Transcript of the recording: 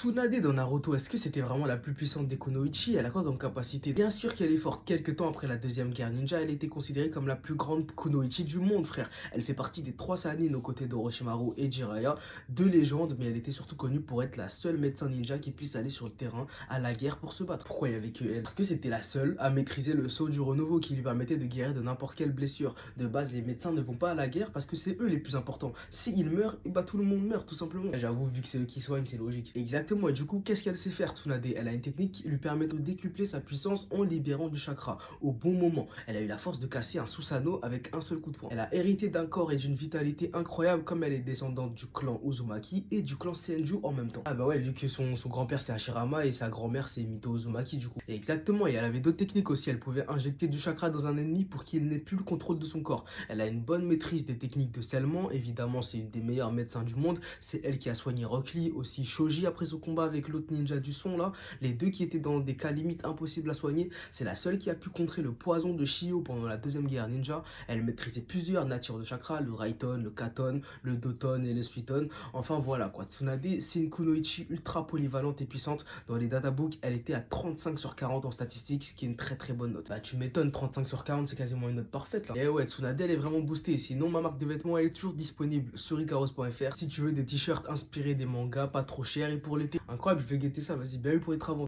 Tsunade dans Naruto, est-ce que c'était vraiment la plus puissante des Kunoichi? Elle a quoi comme capacité? Bien sûr qu'elle est forte. Quelques temps après la deuxième guerre ninja, elle était considérée comme la plus grande Kunoichi du monde, frère. Elle fait partie des trois Sannin aux côtés d'Orochimaru et Jiraiya, deux légendes, mais elle était surtout connue pour être la seule médecin ninja qui puisse aller sur le terrain à la guerre pour se battre. Pourquoi il y avait que elle? Parce que c'était la seule à maîtriser le sceau du renouveau qui lui permettait de guérir de n'importe quelle blessure. De base, les médecins ne vont pas à la guerre parce que c'est eux les plus importants. S'ils meurent, et bah tout le monde meurt tout simplement. J'avoue, vu que c'est eux qui soignent, c'est logique. Exactement, et du coup, qu'est-ce qu'elle sait faire, Tsunade? Elle a une technique qui lui permet de décupler sa puissance en libérant du chakra au bon moment. Elle a eu la force de casser un Susanoo avec un seul coup de poing. Elle a hérité d'un corps et d'une vitalité incroyable comme elle est descendante du clan Uzumaki et du clan Senju en même temps. Ah bah ouais, vu que son grand-père c'est Hashirama et sa grand-mère c'est Mito Uzumaki du coup. Et exactement, et elle avait d'autres techniques aussi. Elle pouvait injecter du chakra dans un ennemi pour qu'il n'ait plus le contrôle de son corps. Elle a une bonne maîtrise des techniques de scellement. Évidemment, c'est une des meilleures médecins du monde. C'est elle qui a soigné Rock Lee, aussi Shoji après son combat avec l'autre ninja du son là. Les deux qui étaient dans des cas limites impossibles à soigner. C'est la seule qui a pu contrer le poison de Shio pendant la deuxième guerre ninja. Elle maîtrisait plusieurs natures de chakra, le Raiton, le Katon, le Doton et le Suiton. Enfin voilà quoi, Tsunade c'est une Kunoichi ultra polyvalente et puissante. Dans les databooks, elle était à 35 sur 40 en statistiques, ce qui est une très très bonne note. Bah tu m'étonnes, 35 sur 40 c'est quasiment une note parfaite là. Et ouais, Tsunade elle est vraiment boostée. Sinon ma marque de vêtements elle est toujours disponible sur icaros.fr si tu veux des t-shirts inspirés des mangas, pas trop chers et pour l'été. Incroyable, je vais guetter ça, vas-y, bien eu pour les travaux.